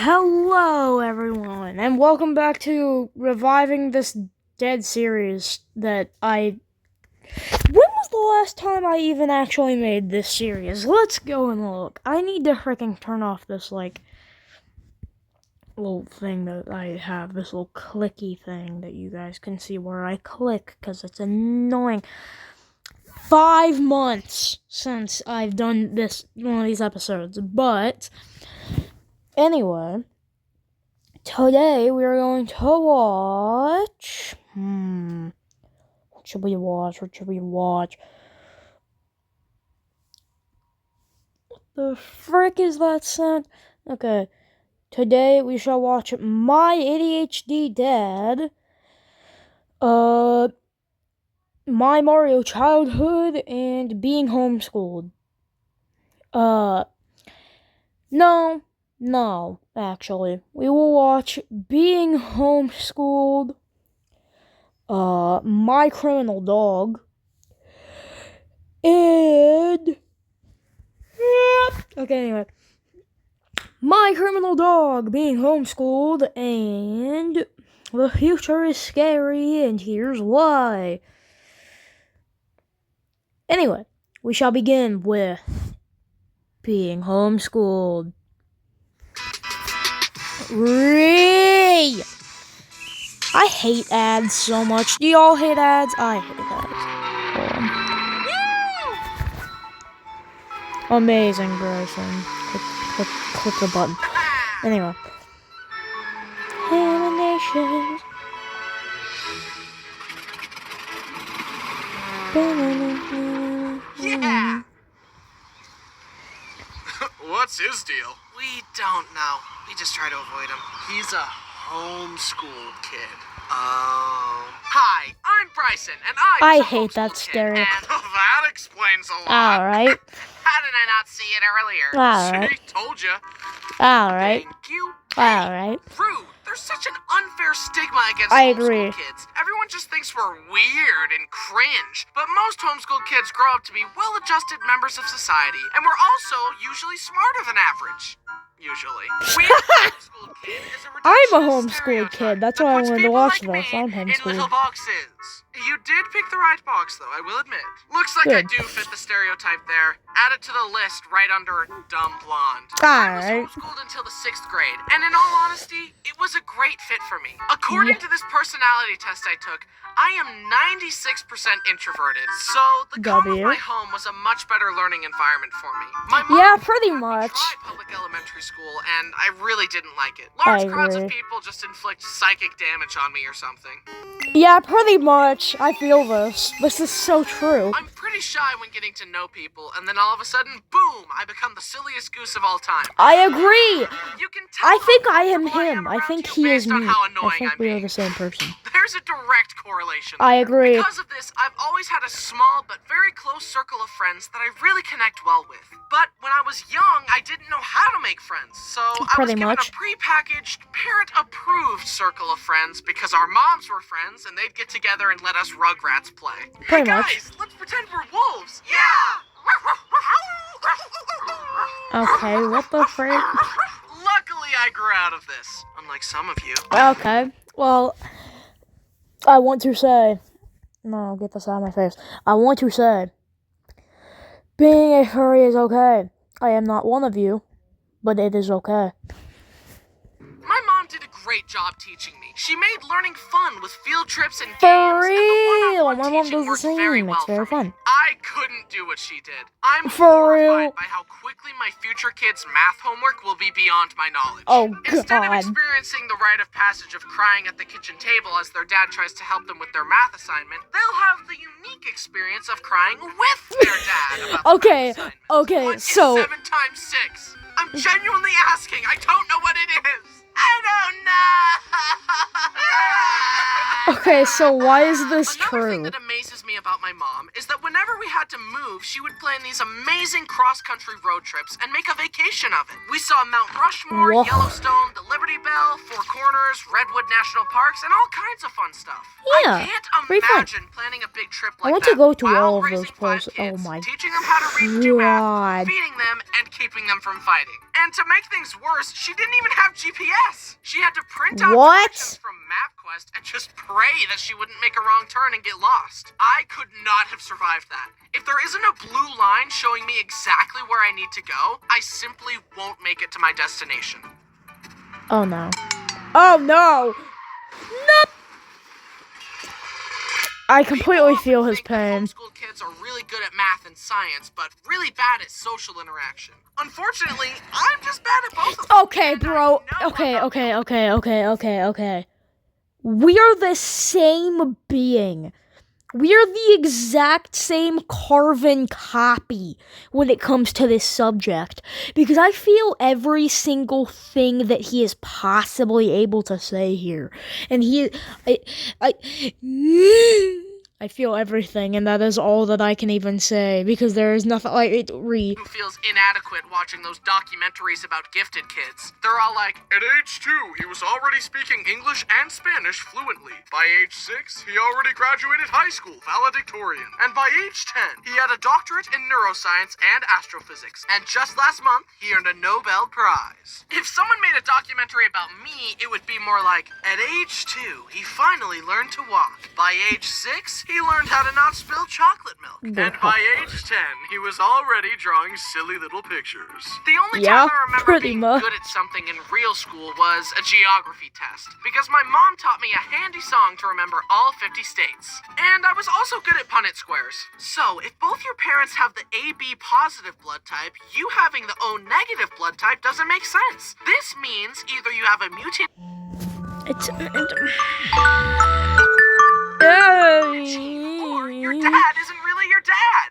Hello, everyone, and welcome back to reviving this dead series that I... When was the last time I even actually made this series? Let's go and look. I need to freaking turn off this, little thing that I have, this little clicky thing that you guys can see where I click, because it's annoying. 5 months since I've done one of these episodes, but... Anyway... Today we are going to watch... What should we watch? What the frick is that sound? Okay. Today we shall watch My ADHD Dad. My Mario Childhood and Being Homeschooled. No, actually. We will watch Being Homeschooled, My Criminal Dog, and... Okay, anyway. My Criminal Dog, Being Homeschooled, and... The future is scary, and here's why. Anyway, we shall begin with Being Homeschooled. I hate ads so much. Do y'all hate ads? I hate ads. Amazing, Bryson. Click the button. Anyway. Hamanations. Yeah! What's his deal? We don't know. We just try to avoid him. He's a homeschooled kid. Oh. Hi, I'm Bryson, and I hate that stereo. And that explains a lot. Alright. How did I not see it earlier? Alright. See, told you. Alright. Thank you. Alright. Rude. There's such an unfair stigma against I homeschooled agree. kids. Everyone just thinks we're weird and cringe. But most homeschooled kids grow up to be well-adjusted members of society. And we're also usually smarter than average. Usually. Homeschooled kid is a I'm a reductionist homeschooled kid. stereotype That's that why I puts wanted to people watch like this. me I'm in little homeschooled. boxes. You did pick the right box, though, I will admit. Looks like I Good. do fit the stereotype there. Add it to the list right under dumb blonde. I was Alright. homeschooled until the 6th grade, and in all honesty, it was a great fit for me. According to this personality test I took, I am 96% introverted, so the calm of W. my home was a much better learning environment for me. My mom Yeah, pretty had me much. try public elementary school, and I really didn't like it. Large I crowds of agree. people just inflict psychic damage on me or something. Yeah, pretty much. I feel this. This is so true. I'm pretty shy when getting to know people, and then all of a sudden, boom, I become the silliest goose of all time. I agree. You can tell I think how I am comfortable him. I around think you he is based on me. how I annoying think I'm we are being. the same person. There's a direct correlation. I agree. Because of this, I've always had a small but very close circle of friends that I really connect well with. But when I was young, I didn't know how to make friends, so I was Pretty given much. a pre-packaged, parent-approved circle of friends because our moms were friends and they'd get together and let us Rugrats play. Pretty Hey much. guys, let's pretend we're wolves. Yeah! Okay, what the frick? Luckily, I grew out of this, unlike some of you. Okay, well, I want to say... No, get this out of my face. I want to say... Being a furry is okay. I am not one of you, but it is okay. My mom did a great job teaching me. She made learning fun with field trips and For games, and the real! one-on-one My mom teaching does the worked same. very It's well very for me. fun. I couldn't do what she did. I'm For horrified real? by how quickly my future kids' math homework will be beyond my knowledge. Oh, Instead of God. experiencing the rite of passage of crying at the kitchen table as their dad tries to help them with their math assignment, they'll have the unique experience of crying with their dad about the Okay, math assignment. okay, What is so... 7 times 6? I'm genuinely asking. I don't know what it is. I don't know. Okay, so why is this Another thing true? that amazes me about my mom is that whenever we had to move, she would plan these amazing cross-country road trips and make a vacation of it. We saw Mount Rushmore, Whoa. Yellowstone, the Liberty Bell, Hotel, Four Corners, Redwood National Parks, and all kinds of fun stuff. Yeah, I can't pretty fun. imagine planning a big trip I like want that to go to while all of those raising 5 places. Oh kids, my teaching them how to read and do math, God. feeding them, and keeping them from fighting. And to make things worse, she didn't even have GPS. She had to print out directions from MapQuest and just pray that she wouldn't make a wrong turn and get lost. I could not have survived that. If there isn't a blue line showing me exactly where I need to go, I simply won't make it to my destination. Oh no. Oh no! No! I completely feel his pain. Homeschool kids are really good at math and science, but really bad at social interaction. Unfortunately, I'm just bad at both of them. Okay, bro. Okay. We are the same being. We are the exact same carbon copy when it comes to this subject. Because I feel every single thing that he is possibly able to say here. And I feel everything, and that is all that I can even say, because there is nothing like it. Who feels inadequate watching those documentaries about gifted kids. They're all like, at age 2, he was already speaking English and Spanish fluently. By age 6, he already graduated high school valedictorian. And by age 10, he had a doctorate in neuroscience and astrophysics. And just last month, he earned a Nobel Prize. If someone made a documentary about me, it would be more like, at age 2, he finally learned to walk. By age 6, he learned how to not spill chocolate milk. And by age 10, he was already drawing silly little pictures. The only time I remember being good at something in real school was a geography test, because my mom taught me a handy song to remember all 50 states. And I was also good at Punnett squares. So, if both your parents have the AB positive blood type, you having the O negative blood type doesn't make sense. This means either you have a mutant... or your dad isn't really your dad.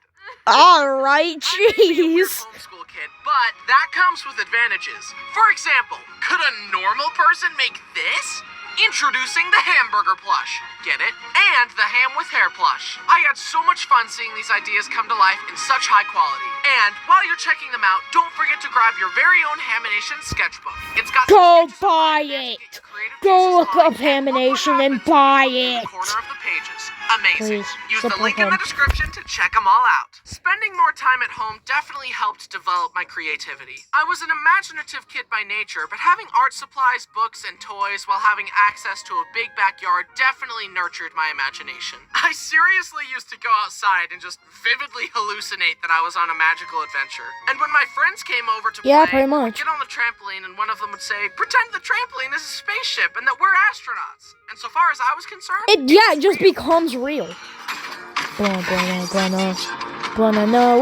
Alright, jeez. Homeschool kid, but that comes with advantages. For example, could a normal person make this? Introducing the hamburger plush. Get it? And the ham with hair plush. I had so much fun seeing these ideas come to life in such high quality. And while you're checking them out, don't forget to grab your very own Hamanations sketchbook. It's got Go buy it. Go look up Hamanation and buy it. Corner of the pages. Amazing. Please, Use the link in the description to check them all out. Spending more time at home definitely helped develop my creativity. I was an imaginative kid by nature, but having art supplies, books, and toys while having access to a big backyard definitely nurtured my imagination. I seriously used to go outside and just vividly hallucinate that I was on a magical adventure. And when my friends came over to play, pretty much. I'd get on the trampoline and one of them would say, pretend the trampoline is a spaceship and that we're astronauts. And so far as I was concerned, it just becomes real. No,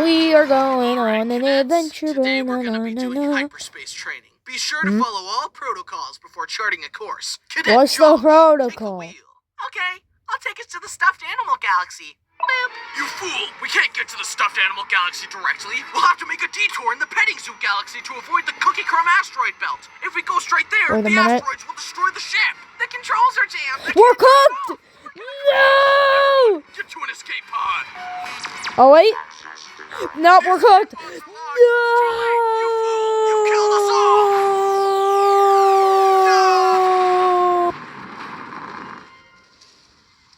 we are going on an adventure. Today we're going to be doing hyperspace training. Be sure to follow all protocols before charting a course. Cadet What's the Josh, protocol? take the wheel. Okay, I'll take us to the stuffed animal galaxy. Boop. You fool! We can't get to the stuffed animal galaxy directly. We'll have to make a detour in the petting zoo galaxy to avoid the cookie crumb asteroid belt. If we go straight there, the asteroids will destroy the ship. The controls are jammed. We're cooked! No! Get to an escape pod. Oh, wait. No, we're cooked. No! You killed us all.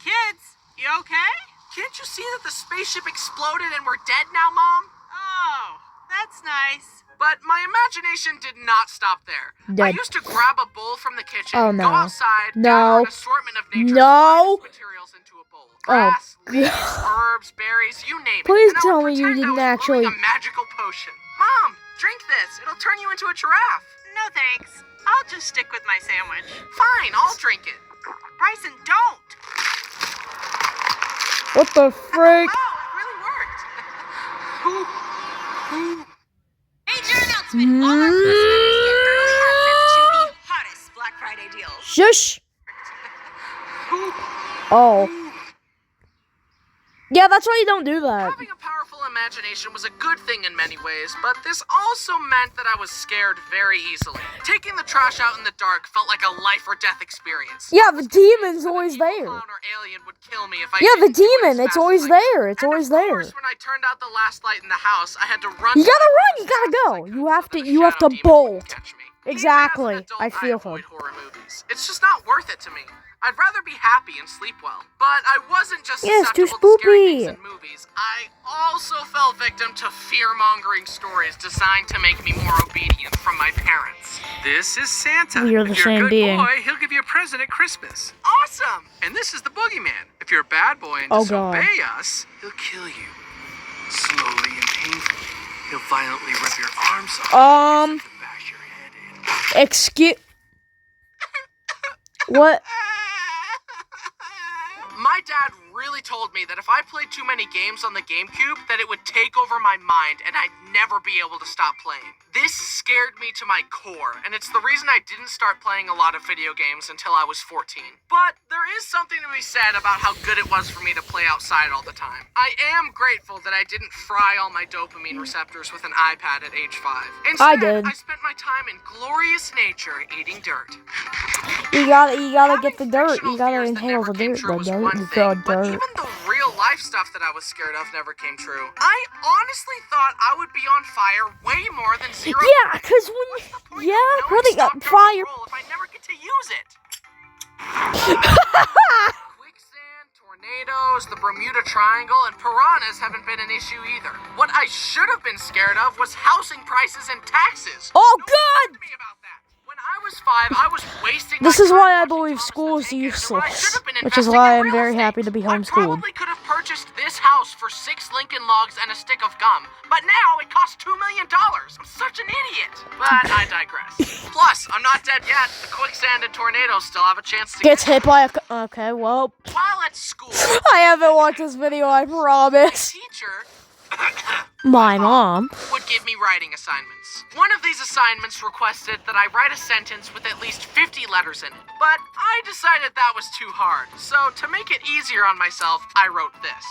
Kids, you okay? Can't you see that the spaceship exploded and we're dead now, Mom? Oh, that's nice. But my imagination did not stop there. I used to grab a bowl from the kitchen, go outside, gather an assortment of nature's materials into a bowl. Grass, leaves, herbs, berries, you name it. Please and tell me you didn't actually... a magical potion. Mom, drink this. It'll turn you into a giraffe. No thanks. I'll just stick with my sandwich. Fine, I'll drink it. Bryson, don't! What the frick? Wow, it really worked. Major announcement! All our listeners get early access to the hottest Black Friday deals. Shush! Oh. Yeah, that's why you don't do that. Having a powerful imagination was a good thing in many ways, but this also meant that I was scared very easily. Taking the trash out in the dark felt like a life or death experience. Yeah, the demon's always there. Clown or alien would kill me if I Yeah, the didn't do it demon, as it's fast always as I could. there. It's always And of there. course, when I turned out the last light in the house, I had to run. You gotta run, you gotta go. You have to bolt. Exactly. Even as an adult, I feel avoid him. horror movies. It's just not worth it to me. I'd rather be happy and sleep well. But I wasn't just Yeah, it's too susceptible to scary things spoopy. in movies. I also fell victim to fear-mongering stories designed to make me more obedient from my parents. This is Santa. We are the If you're same a good being. boy, he'll give you a present at Christmas. Awesome! And this is the boogeyman. If you're a bad boy and Oh, God. disobey us, he'll kill you. Slowly and painfully. He'll violently rip your arms off and bash your head in. Excuse. What? My dad really told me that if I played too many games on the GameCube, that it would take over my mind and I'd never be able to stop playing. This scared me to my core, and it's the reason I didn't start playing a lot of video games until I was 14. But there is something to be said about how good it was for me to play outside all the time. I am grateful that I didn't fry all my dopamine receptors with an iPad at age 5. Instead, I did. I spent my time in glorious nature eating dirt. You gotta get the Having dirt. fictional You gotta fears that inhale never the came dirt. true was one The thing, but dirt. even the real life stuff that I was scared of never came true. I honestly thought I would be on fire way more than zero. Yeah, cause when What's the point yeah, of knowing really got stop, drop, fire. roll if I never get to use it? Quicksand, tornadoes, the Bermuda Triangle, and piranhas haven't been an issue either. What I should have been scared of was housing prices and taxes. Oh, No one God! warned me about that. When I was 5, I was wasting This my is time why I watching believe Thomas school the is Tank Engine when I should useless, have been which is investing why in I'm real very estate. happy to be I homeschooled. probably could have purchased this house for 6 Lincoln Logs and a stick of gum, but now it costs $2 million. I'm such an idiot. But I digress. Plus, I'm not dead yet. The quicksand and tornadoes still have a chance to Gets hit by a. Okay, well, While at school, I haven't watched this video. I my promise. teacher My mom. would give me writing assignments. One of these assignments requested that I write a sentence with at least 50 letters in it, but I decided that was too hard. So to make it easier on myself, I wrote this.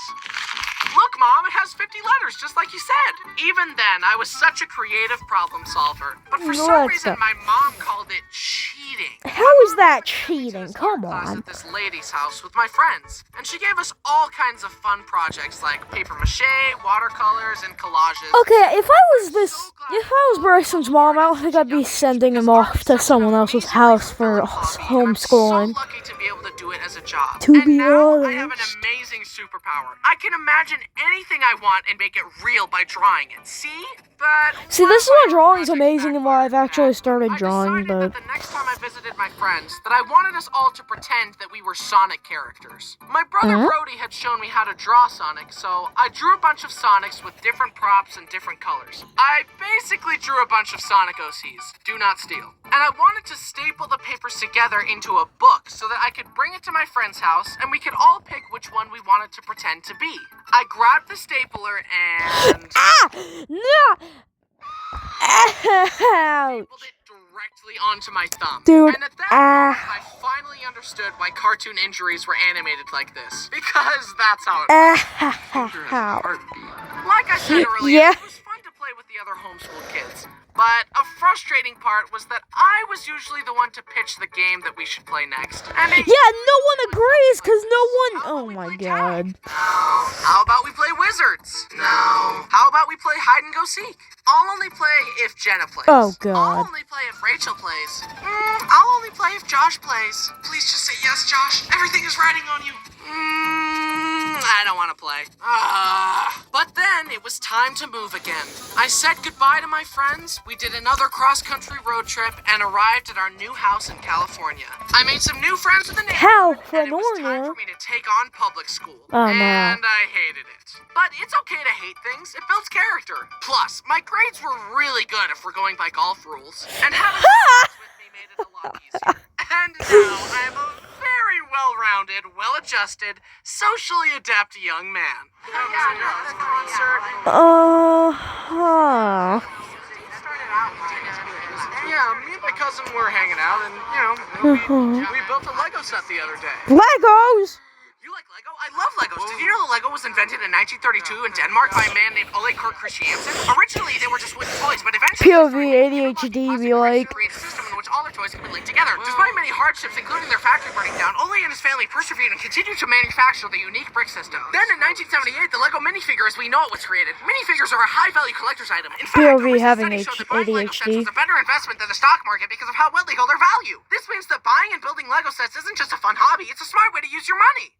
Look, Mom, it has 50 letters, just like you said. Even then, I was such a creative problem solver. But for some reason, my mom called it cheating. How is that cheating? Come Class on. at this lady's house with my friends, and she gave us all kinds of fun projects like paper mache, watercolors, and collages. Okay, if I was Bryson's mom, I don't think I'd be sending him off to someone else's house for homeschooling. I'm so lucky to be able to do it as a job. To and be now I have an honest. amazing superpower. I can imagine anything I want and make it real by drawing it. See? But See, this is one why of my drawing's projects amazing and why I've backfired actually bad. started I drawing, decided but that the next time I visited my friends, that I wanted us all to pretend that we were Sonic characters. My brother Brody had shown me how to draw Sonic, so I drew a bunch of Sonics with different props and different colors. I basically drew a bunch of Sonic OCs. Do not steal. And I wanted to staple the papers together into a book so that I could bring it to my friend's house and we could all pick which one we wanted to pretend to be. I grabbed the stapler and no. Ouch. stapled it directly onto my thumb. Dude, And at that moment, I finally understood why cartoon injuries were animated like this. Because that's how it works. Ow. Like I said earlier, Yeah. it was fun to play with the other homeschool kids. But a frustrating part was that I was usually the one to pitch the game that we should play next. And it Yeah, no one agrees because no one. How Oh about we my play god. tag? No. How about we play wizards? No. How about we play hide and go seek? I'll only play if Jenna plays. Oh, God. I'll only play if Rachel plays. I'll only play if Josh plays. Please just say yes, Josh. Everything is riding on you. I don't want to play. But then it was time to move again. I said goodbye to my friends. We did another cross-country road trip and arrived at our new house in California. I made some new friends with the neighborhood, and it was time California? for me to take on public school. Oh, no. And I hated it. But it's okay to hate things. It builds character. Plus, my grades were really good if we're going by golf rules. And having friends with me made it a lot easier. And now I am a very well-rounded, well-adjusted, socially adept young man. Concert. Yeah, me and my cousin were hanging out, and we built a Lego set the other day. Legos. You like Lego? I love Legos. Did you know that Lego was invented in 1932 in Denmark by a man named Ole Kurt Christiansen? Originally, they were just wooden toys, but eventually, POV ADHD be like. create a system in which all their toys toys can be linked together. Despite many hardships, including their factory burning down, Ole and his family persevered and continued to manufacture the unique brick system. Then in 1978, the Lego minifigure as we know it was created. Minifigures are a high-value collector's item. In fact, a POV recent having study showed that buying Lego sets ADHD. was a better investment than the stock market because of how well they hold their value. This means that buying and building Lego sets isn't just a fun hobby, it's a smart way to use your money.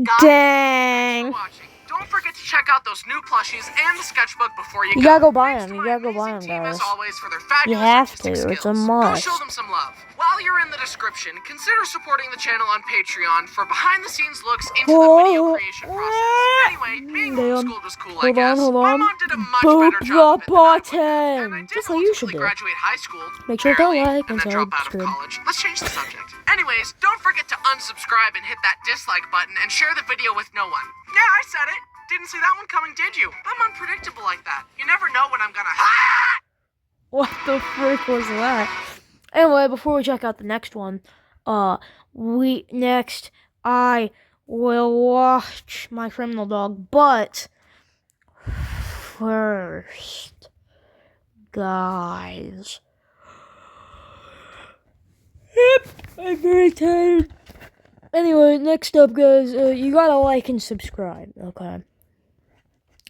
Guys, Dang. thanks for watching. Don't forget to check out those new plushies and the sketchbook before you go. You gotta go buy Thanks them. to You my gotta go buy them, amazing team, guys. as always, for their You fabulous have artistic to. It's a skills. must. Go show them some love. While you're in the description, consider supporting the channel on Patreon for behind-the-scenes looks into the video creation process. Anyway, being homeschooled was cool, I guess. Hold My on. mom did a much Boop better job of it than I would. button. And I did Just like you should ultimately do. graduate high school, Make sure to barely, like and and then drop out of subscribe. college. Let's change the subject. Anyways, don't forget to unsubscribe and hit that dislike button and share the video with no one. Yeah, I said it. Didn't see that one coming, did you? I'm unpredictable like that. You never know when I'm gonna. What the frick was that? Anyway, before we check out the next one, I will watch My Criminal Dog, but first, guys. Yep, I'm very tired. Anyway, next up, guys, you gotta like and subscribe, okay?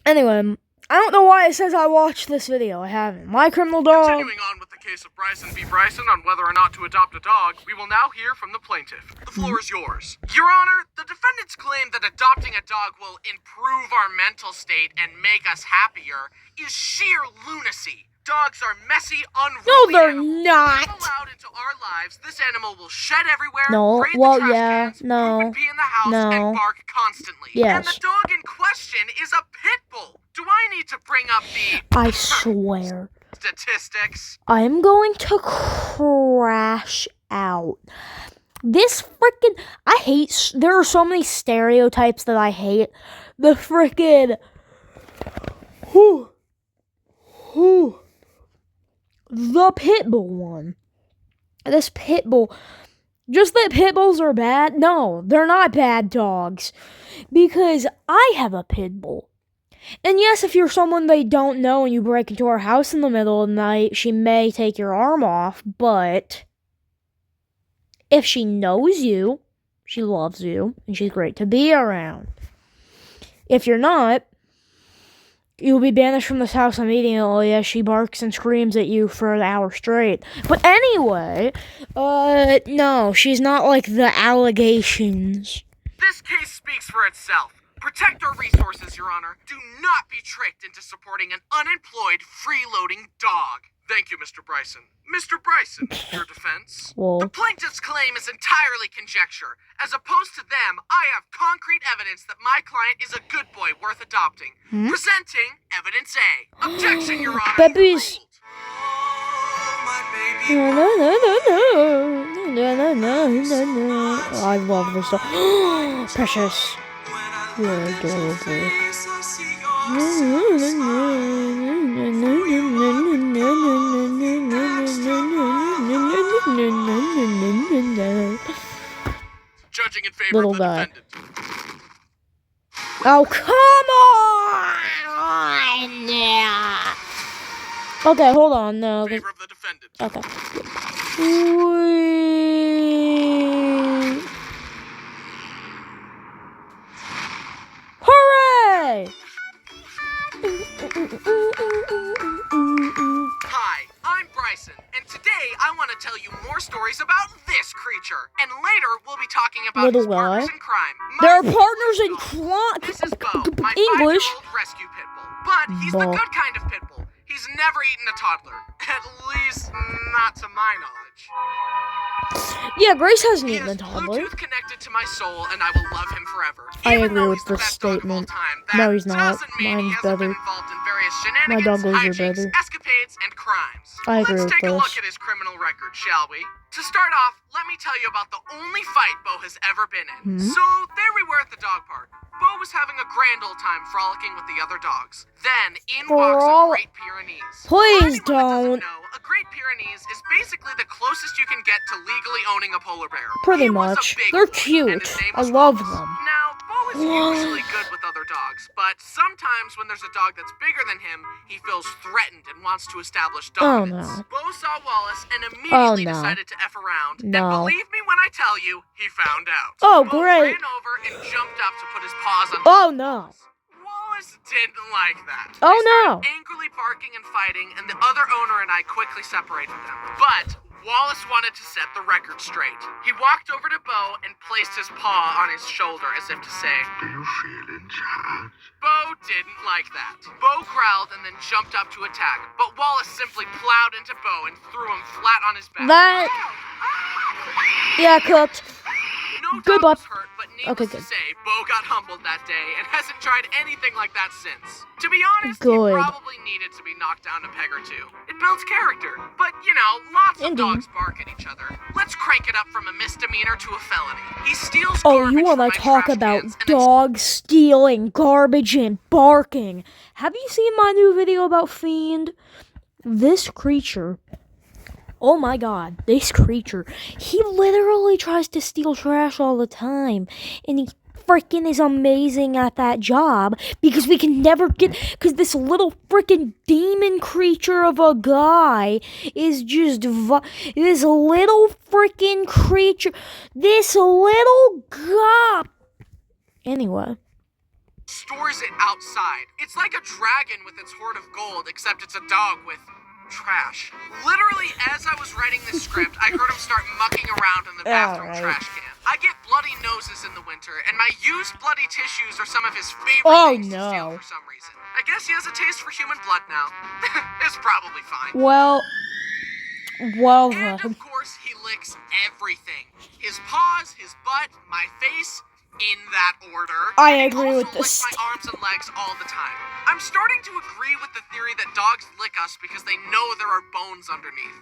Anyway, I don't know why it says I watched this video. I haven't. My Criminal Dog. Continuing on with the case of Bryson v. Bryson on whether or not to adopt a dog, we will now hear from the plaintiff. The floor is yours. Your Honor, the defendants claim that adopting a dog will improve our mental state and make us happier is sheer lunacy. Dogs are messy, unruly No, they're animals. not. If allowed into our lives, this animal will shed everywhere, No, raid well, the trash yeah, cans, no, poop and pee in the house, no. and bark constantly. Yes. And the dog in question is a pit bull. Do I need to bring up the I swear. statistics? I'm going to crash out. This freaking. I hate. There are so many stereotypes that I hate. The freaking. The pit bull one. This pit bull. Just that pit bulls are bad? No, they're not bad dogs. Because I have a pit bull. And yes, if you're someone they don't know and you break into her house in the middle of the night, she may take your arm off, but if she knows you, she loves you, and she's great to be around. If you're not, you'll be banished from this house immediately as she barks and screams at you for an hour straight. But anyway, no, she's not like the allegations. This case speaks for itself. Protect our resources, Your Honor. Do not be tricked into supporting an unemployed, freeloading dog. Thank you, Mr. Bryson. Mr. Bryson, your defense? Well. The plaintiff's claim is entirely conjecture. As opposed to them, I have concrete evidence that my client is a good boy worth adopting. Presenting evidence A. Objection, Your Honor. Babies. Overruled. No. I love this song. Precious. You're adorable. Judging in favor Little of the guy. defendant. Oh, come on! Okay, hold on. No. Favor of the defendant. Okay. Whee! Hooray! Hi, I'm Bryson, and today I want to tell you more stories about this creature. And later we'll be talking about Little his partners guy. in crime. There are My partners in dog. crime. This is Bo, my English. 5-year-old rescue pit bull. But he's the Bo. good kind of pit bull. He's never eaten a toddler. At least, not to my knowledge. Yeah, Grace hasn't He eaten a is toddler. Bluetooth connected to my soul, and I will love him forever. I Even agree though with he's the this best dog of all statement. time, No, that he's not. doesn't mean he Mine's hasn't been better. involved in various shenanigans, doggos are hijinks, better. escapades, and crimes. I agree Let's with take a look this. at his criminal record, shall we? To start off, let me tell you about the only fight Bo has ever been in. So, there we were at the dog park. Bo was having a grand old time frolicking with the other dogs. Then, in walks a Great Pyrenees. Please For anyone don't. that doesn't know, a Great Pyrenees is basically the closest you can get to legally owning a polar bear. Pretty He was a much. big They're boy, and cute. his name I was love Wallace. them. Now, Bo is usually good with other dogs, but sometimes when there's a dog that's bigger than him, he feels threatened and wants to establish Oh, dominance. no. Bo saw Wallace and immediately no. decided to F around. No. And believe me when I tell you, he found out. Oh, Bo great. ran over and jumped up to put his paws on Oh, no. Wallace didn't like that. Oh, They no. started angrily barking and fighting, and the other owner and I quickly separated them. But Wallace wanted to set the record straight. He walked over to Bo and placed his paw on his shoulder as if to say, Do you feel in charge? Bo didn't like that. Bo growled and then jumped up to attack, but Wallace simply plowed into Bo and threw him flat on his back. That... Yeah, cooked. No Good dog butt. was hurt, but needless Okay, to good. say, Bo got humbled that day and hasn't tried anything like that since. To be honest, Good. he probably needed to be knocked down a peg or two. It builds character. But, you know, lots of Indeed. dogs bark at each other. Let's crank it up from a misdemeanor to a felony. He steals Oh, garbage you want from to my talk trash about cans and then dogs stealing garbage and barking. Have you seen my new video about Fiend? This creature, oh my god, this creature, he literally tries to steal trash all the time. And he freaking is amazing at that job because we can never get, because this little freaking demon creature of a guy is just, this little freaking creature, this little guy. Anyway. stores it outside. It's like a dragon with its hoard of gold, except it's a dog with trash. Literally, as I was writing this script, I heard him start mucking around in the bathroom Alright. trash can. I get bloody noses in the winter, and my used bloody tissues are some of his favorite things to steal for some reason. I guess he has a taste for human blood now. It's probably fine. Well, And of course, he licks everything. His paws, his butt, my face, in that order. I And he agree also with this. licks my arms and legs all the time. I'm starting to agree with the theory that dogs lick us because they know there are bones underneath.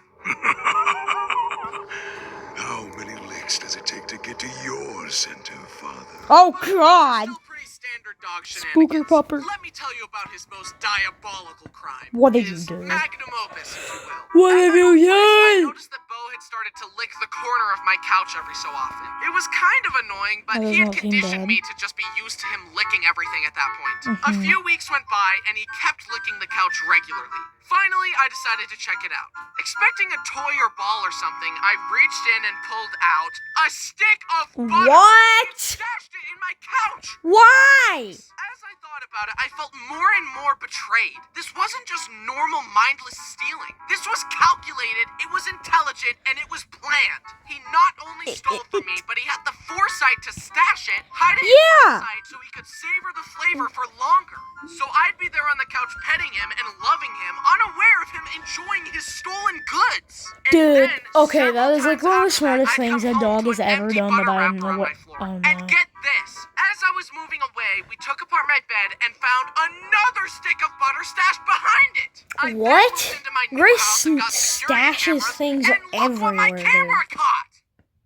How many licks does it take to get to your center, Father? Oh But those are god! still pretty standard dog Spooker shenanigans. pupper. Let me tell you about his most diabolical crime. What did you His do? magnum opus, if you will. What As have I you was placed, I done? noticed that Bo had started to lick the corner of my couch every so often. It was kind of annoying, but That he had does not seem conditioned bad. me to just be used to him licking everything at that point. A few weeks went by, and he kept licking the couch regularly. Finally, I decided to check it out. Expecting a toy or ball or something, I reached in and pulled out a stick of butter. What? And stashed it in my couch. Why? As I thought about it, I felt more and more betrayed. This wasn't just normal mindless stealing. This was calculated, it was intelligent, and it was planned. He not only stole from me, but he had the foresight to stash it, hide it Yeah. inside so he could savor the flavor for longer. So I'd be there on the couch petting him and loving him, unaware of him enjoying his stolen goods. And Dude, then, okay, that several is like times one of the after that, smartest I'd things come a home dog to has an ever empty done, butter but I wrapper know on what. my floor. Oh And no. get this, as I was moving away, we took apart my bed and found another stick of butter stashed behind it. I then What? moved into my new Grace house and got security stashes cameras, things and look what my everywhere, camera caught.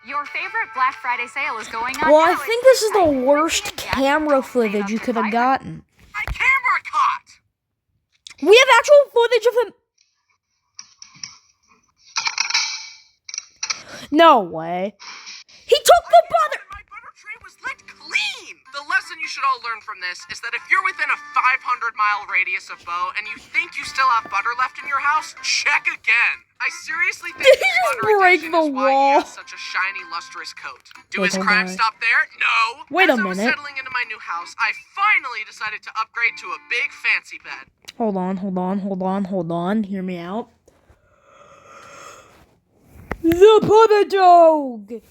Your favorite Black Friday sale is going on Well, now I at think this is the Seaside. worst Listen and camera Jack, footage you save could up have to gotten. My camera caught. We have actual footage of him. No way. He took the butter. My butter tray was lit clean. The lesson you should all learn from this is that if you're within a 500-mile radius of Bo and you think you still have butter left in your house, check again. I seriously think Did he his just butter break addiction the is why he wall? has such a shiny, lustrous coat. Do Wait, his don't crimes die. stop there? No. Wait a As I was minute. settling into my new house, I finally decided to upgrade to a big fancy bed. Hold on. Hear me out. The puppet dog.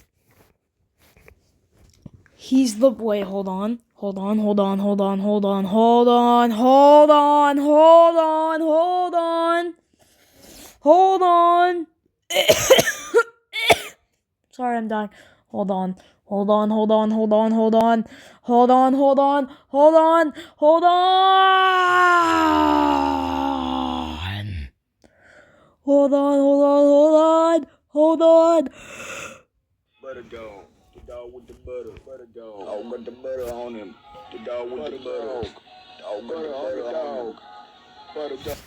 He's the wait. Hold on. Sorry, I'm dying. Hold on. Butter dog. The dog with the butter. Butter dog. Dog got the butter on him. The dog with the butter. Dog got the butter on him. Butter dog.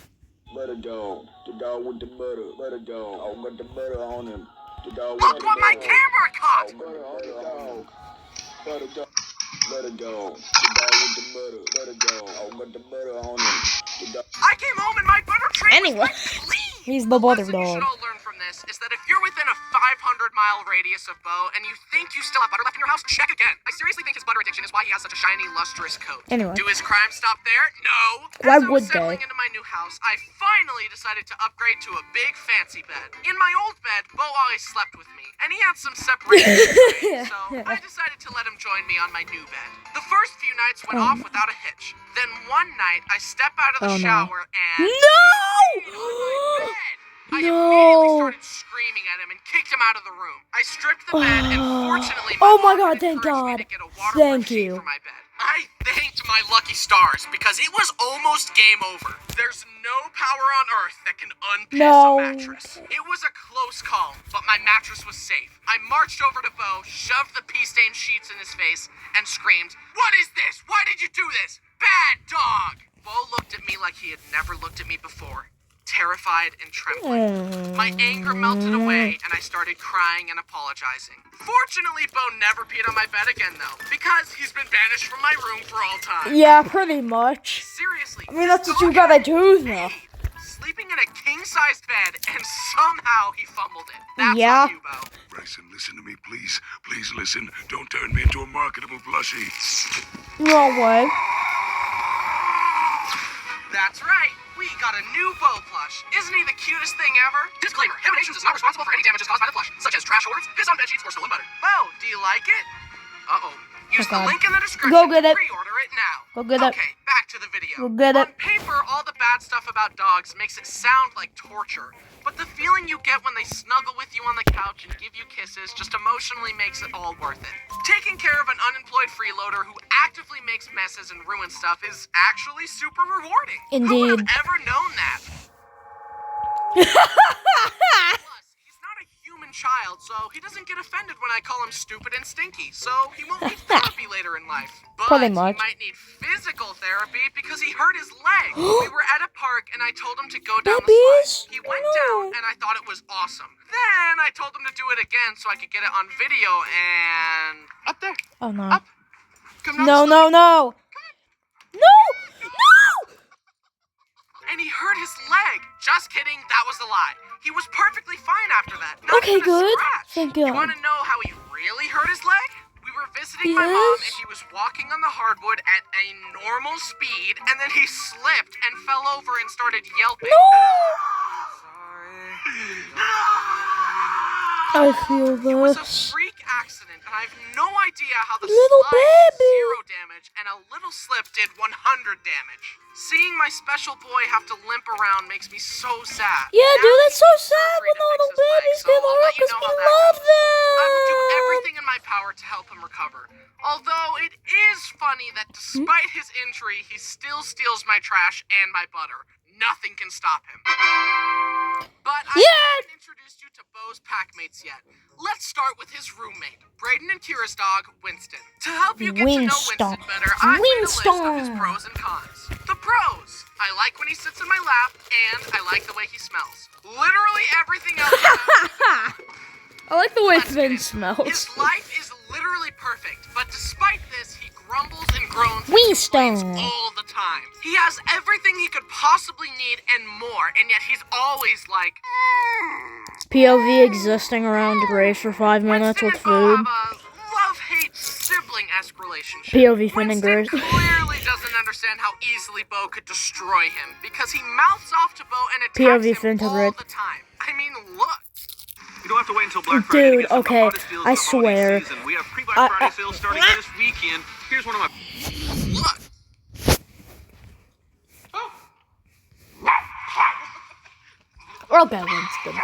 Butter dog. The dog with the butter. Butter dog. Dog got the butter on him. The dog with Look the what my butter. camera caught. Dog got the butter on him. Butter dog. Butter dog. The dog with the butter. Butter dog. I got the butter on him. The dog. I came home and my butter train Anyway, was clean. he's the butter lesson you should dog. all learn from this is that if you're within a 500-mile radius of Bo and you think you still have butter left in your house, check again. I seriously think his butter addiction is why he has such a shiny, lustrous coat. Anyway. Do his crimes stop there? No. Why As I was would settling they? into my new house, I finally decided to upgrade to a big fancy bed. In my old bed, Bo always slept with me, and he had some separation anxiety, so I decided to let him join me on my new bed. The first few nights went off without a hitch. Then one night, I step out of the shower and... No! I immediately started screaming at him and kicked him out of the room. I stripped the bed and fortunately Oh my mom God, thank encouraged me God. to get a waterproof Thank sheet you. for my bed. I thanked my lucky stars because it was almost game over. There's no power on earth that can unpiss No. a mattress. It was a close call, but my mattress was safe. I marched over to Bo, shoved the pea-stained sheets in his face, and screamed, "What is this? Why did you do this? Bad dog!" Bo looked at me like he had never looked at me before. Terrified and trembling. My anger melted away, and I started crying and apologizing. Fortunately, Bo never peed on my bed again, though, because he's been banished from my room for all time. Yeah, pretty much. Seriously. I mean, that's what you gotta do, though. Sleeping in a king-sized bed, and somehow he fumbled it. That's Yeah. on you, Bo. Bryson, listen to me, please. Please listen. Don't turn me into a marketable plushie. No way. That's right. We got a new Bo plush. Isn't he the cutest thing ever? Disclaimer, Hamanations is not responsible for any damages caused by the plush, such as trash hordes, piss on bedsheets, or stolen butter. Bo, do you like it? Uh-oh. Use the God. link in the description Go get to it. pre-order it now. Go get it. Okay, back to the video. Go get it. On paper, all the bad stuff about dogs makes it sound like torture. But the feeling you get when they snuggle with you on the couch and give you kisses just emotionally makes it all worth it. Taking care of an unemployed freeloader who actively makes messes and ruins stuff is actually super rewarding. Who would Indeed. have ever known that? Plus, he's not a human child, so he doesn't get offended when I call him stupid and stinky, so he won't need therapy later in life. But Pretty much. he might need physical therapy because he hurt his leg. We were at a park and I told him to go down the Puppies? slide. He went No. down and I thought it was awesome. Then I told him to do it again so I could get it on video and... Up there. Oh, no. Up. Come down No, the no, no. No! No! and he hurt his leg. Just kidding, that was a lie. He was perfectly fine after that. Not Okay, even a good. scratch. Thank You God. want to know how he really hurt his leg? We were visiting my mom, and Yes? he was walking on the hardwood at a normal speed, and then he slipped and fell over and started yelping. I feel It was a this. freak accident, and I have no idea how the Little slide did baby. 0 damage and a little slip did 100 damage. Seeing my special boy have to limp around makes me so sad. Yeah, Now dude, that's so he's sad surgery when to the fix little his leg, babies so get I'll hurt let you because know we how that love goes. I will do them. everything in my power to help him recover. Although it is funny that despite his injury, he still steals my trash and my butter. Nothing can stop him. But I haven't introduced you to Bo's packmates yet. Let's start with his roommate, Brayden and Kira's dog, Winston. To help you get to know Winston better, I made a list of his pros and cons. The pros. I like when he sits in my lap, and I like the way he smells. Literally everything else. I like the way Let's Finn get into it. smells. His life is literally perfect, but despite this, he grumbles and groans and complains Winston. all the time. He has everything he could possibly need and more, and yet he's always like... POV existing around Grace for 5 minutes Winston with and Bo food. have a love-hate sibling-esque relationship. POV Finn and Winston Grace. clearly doesn't understand how easily Bo could destroy him, because he mouths off to Bo and attacks POV him Finn to all Grace. the time. I mean, look. You don't have to wait until Black Friday to Dude, get some of the okay, hottest deals I of the holiday swear. season. We have pre-Black Friday sales starting this weekend. Here's one of my... Look. Okay, Winston.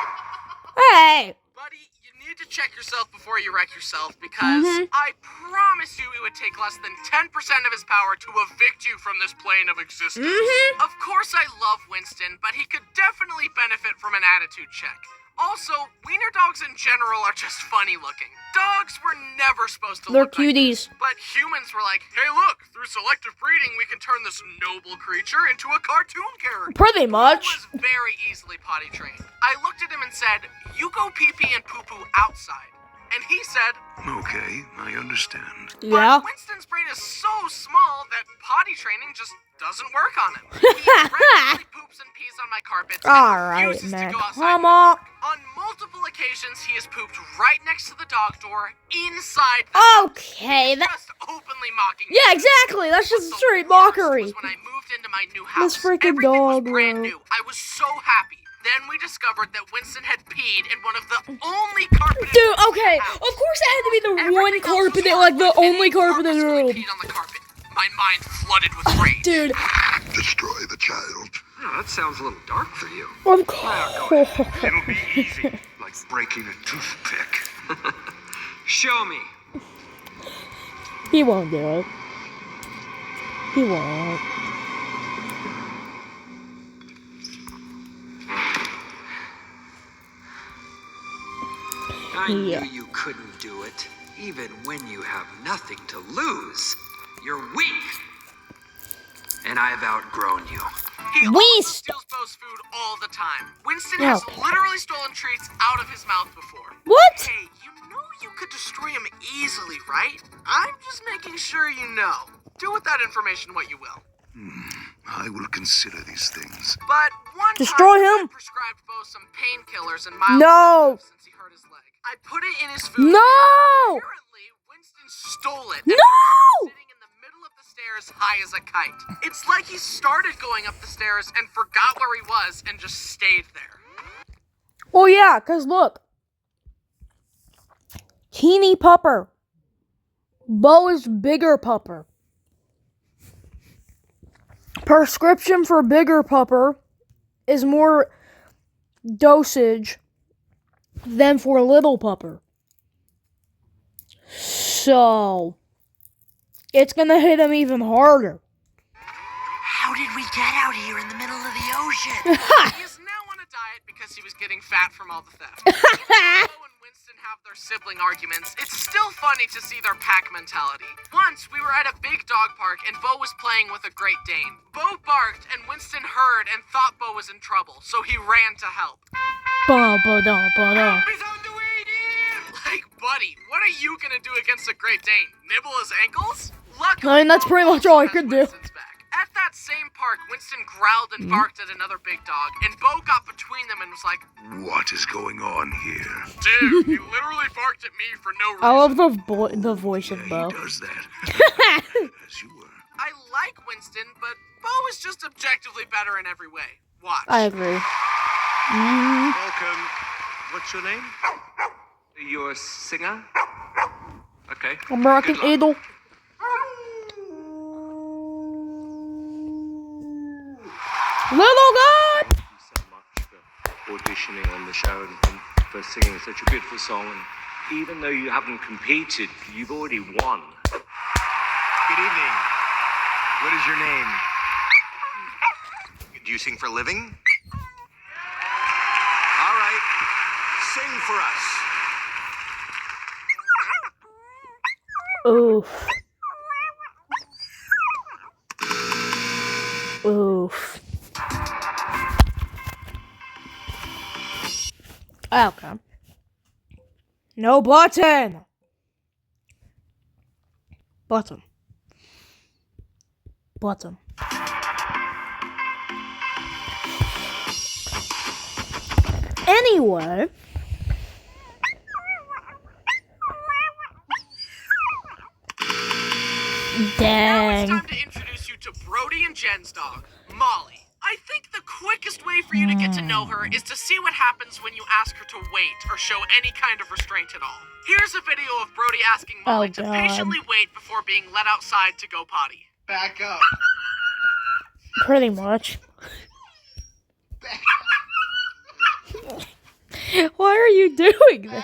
Hey! Buddy, you need to check yourself before you wreck yourself because I promise you it would take less than 10% of his power to evict you from this plane of existence. Of course I love Winston, but he could definitely benefit from an attitude check. Also, wiener dogs in general are just funny looking. Dogs were never supposed to They're look like cuties. this, but humans were like, hey look, through selective breeding we can turn this noble creature into a cartoon character. Pretty much. He was very easily potty trained. I looked at him and said, you go pee-pee and poo-poo outside. And he said, Okay, I understand. Yeah. but Winston's brain is so small that potty training just doesn't work on him. He regularly poops and pees on my carpets and Alright, refuses man. to go outside Come in the on. dark. On multiple occasions, he has pooped right next to the dog door inside the house. Okay, that. Just openly mocking me. Yeah, exactly. That's just The straight worst mockery. was when I moved into my new This house. freaking Everything was dog, brand bro. new. I was so happy. Then we discovered that Winston had peed in one of the only carpeted Dude, rooms in okay. the house. Of course it had to be the one Everything else carpet, was like the hardwood, and only he carpeted purposefully room. peed on the carpet. My mind flooded with rage. Dude, Destroy the child. Oh, that sounds a little dark for you. of course. It'll be easy, like breaking a toothpick. Show me. He won't do it. He won't. I Yeah. knew you couldn't do it, even when you have nothing to lose. You're weak. And I've outgrown you. He also steals Bo's food all the time. Winston has Okay. literally stolen treats out of his mouth before. What? Hey, you know you could destroy him easily, right? I'm just making sure you know. Do with that information what you will. I will consider these things. But one Destroy time, him. I prescribed Bo some painkillers and mild No. sedatives since he hurt his leg. I put it in his food. No! Apparently, Winston stole it. No! Sitting in the middle of the stairs, high as a kite. It's like he started going up the stairs and forgot where he was and just stayed there. Well, yeah, because look. Teeny pupper. Bo is bigger pupper. Prescription for bigger pupper is more dosage than for little pupper. So, it's gonna hit him even harder. How did we get out here in the middle of the ocean? He is now on a diet because he was getting fat from all the theft. Even though Bo and Winston have their sibling arguments, it's still funny to see their pack mentality. Once, we were at a big dog park and Bo was playing with a Great Dane. Bo barked and Winston heard and thought Bo was in trouble, so he ran to help. Ba-ba-da-ba-da. He's on the way, dear! Like, buddy, what are you gonna do against a Great Dane? Nibble his ankles? Luckily, I mean, that's Bo pretty much also all I has could do. Winston's back. At that same park, Winston growled and barked at another big dog, and Bo got between them and was like, What is going on here? dude, you literally barked at me for no reason. I love the voice of Yeah, Bo. he does that. As you were. I like Winston, but Bo is just objectively better in every way. Watch. I agree. Welcome. What's your name? You're a singer? Okay. American Good luck. Idol. Little God! Thank you so much for auditioning on the show and for singing such a beautiful song. And even though you haven't competed, you've already won. Good evening. What is your name? Do you sing for a living? All right. Sing for us. Oof. Oof. Okay. No button! Button. Button. Anyway. Now it's Dang. time to introduce you to Brody and Jen's dog, Molly. I think the quickest way for you to get to know her is to see what happens when you ask her to wait or show any kind of restraint at all. Here's a video of Brody asking Molly to God. patiently wait before being let outside to go potty. Back up. Pretty much. Why are you doing this?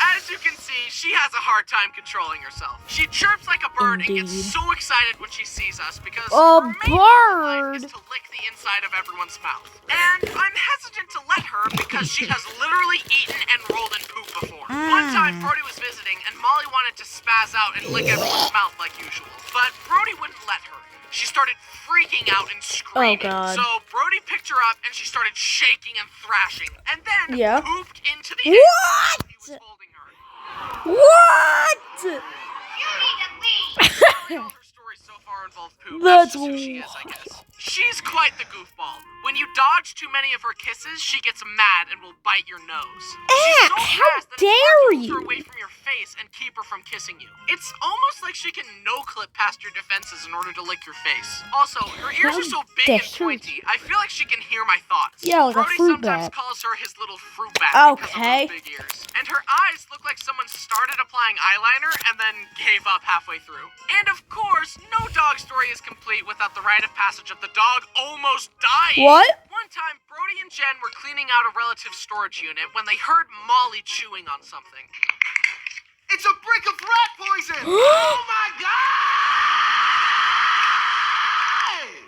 As you can see, she has a hard time controlling herself. She chirps like a bird and Indeed. gets so excited when she sees us because A her main goal in life is bird? to lick the inside of everyone's mouth. And I'm hesitant to let her because she has literally eaten and rolled in poop before. One time, Brody was visiting and Molly wanted to spaz out and lick everyone's mouth like usual, but Brody wouldn't let her. She started freaking out and screaming. God. So Brody picked her up and she started shaking and thrashing, and then Yeah. pooped into the air. What? What? All her stories so far involve poop. That's Just who she is, I guess. She's quite the goofball. When you dodge too many of her kisses, she gets mad and will bite your nose. She's so How fast that it's hard to dare hold her you? away from your face and keep her from kissing you. It's almost like she can no-clip past your defenses in order to lick your face. Also, her ears are so big and dare pointy, I feel like she can hear my thoughts. Yeah, like a Brody fruit sometimes bat. calls her his little fruit bat because of Okay. those big ears. And her eyes look like someone started applying eyeliner and then gave up halfway through. And of course, no dog story is complete without the rite of passage of the dog almost dying. What? One time, Brody and Jen were cleaning out a relative's storage unit when they heard Molly chewing on something. It's a brick of rat poison! Oh my god!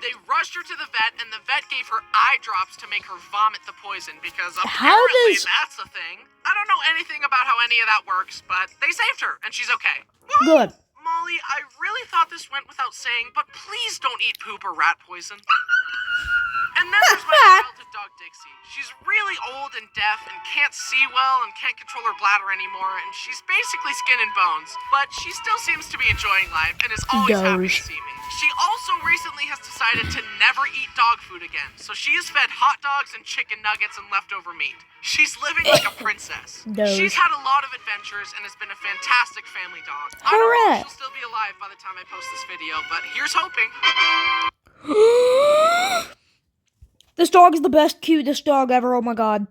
They rushed her to the vet, and the vet gave her eye drops to make her vomit the poison because How apparently does- that's a thing. I don't know anything about how any of that works, but they saved her, and she's okay. Good. Molly, I really thought this went without saying, but please don't eat poop or rat poison. And then there's my childhood dog, Dixie. She's really old and deaf and can't see well and can't control her bladder anymore, and she's basically skin and bones. But she still seems to be enjoying life and is always happy to see me. She also recently has decided to never eat dog food again, so she is fed hot dogs and chicken nuggets and leftover meat. She's living like a princess. Doge. She's had a lot of adventures and has been a fantastic family dog. I don't know Hooray. if she'll still be alive by the time I post this video, but here's hoping. This dog is the best, cutest dog ever. Oh my god.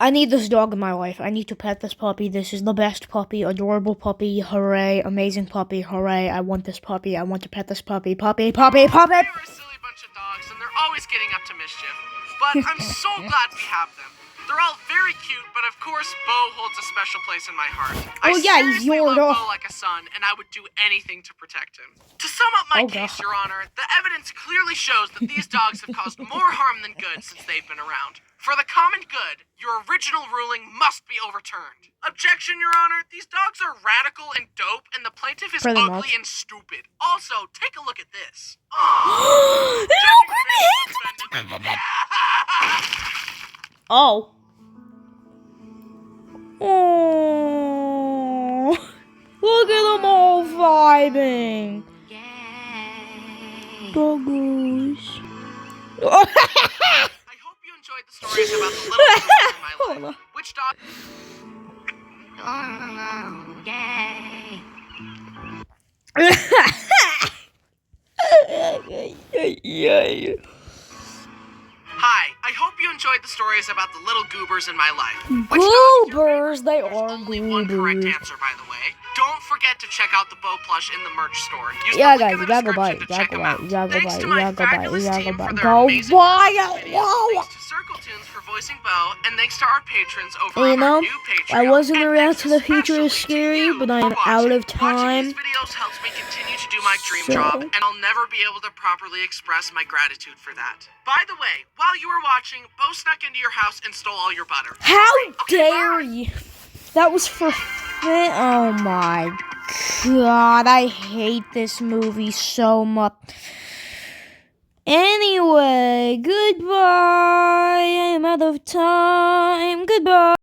I need this dog in my life. I need to pet this puppy. This is the best puppy. Adorable puppy. Hooray. Amazing puppy. Hooray. I want this puppy. I want to pet this puppy. Puppy, puppy, puppy. They're a silly bunch of dogs, and they're always getting up to mischief. But I'm so glad we have them. They're all very cute, but of course, Bo holds a special place in my heart. Oh, yeah, he's seriously your love dog. Bo like a son, and I would do anything to protect him. To sum up my Oh, case, God. Your Honor, the evidence clearly shows that these dogs have caused more harm than good since they've been around. For the common good, your original ruling must be overturned. Objection, Your Honor. These dogs are radical and dope, and the plaintiff is Pretty ugly much. and stupid. Also, take a look at this. Oh. Oh. Look at them all vibing. Doggos. I hope you enjoyed the stories about the little goobers in my life. Which dog? Hi, I hope you enjoyed the stories about the little goobers in my life. Which dog is your Goobers, they There's are only one correct goobers. answer, by the way. Don't forget to check out the Bo plush in the merch store. Use Yeah, the link guys, in you the gotta go buy description it. to You check gotta them go buy out. it. You gotta go Thanks buy to it. my You gotta go buy it. fabulous You gotta team go buy for it. their Go amazing buy videos. it. Wow. Thanks to Circle Tunes for voicing Bo, and thanks to our patrons over You on know, our new Patreon. I was gonna And react thanks to The Future is especially to Scary, you but I for am out watching. of time. Watching these videos helps me continue to do my dream So- job, and I'll never be able to properly express my gratitude for that. By the way, while you were watching, Bo snuck into your house and stole all your butter. How Okay, dare bye. you? That was for oh my god, I hate this movie so much. Anyway, goodbye. I'm out of time. Goodbye.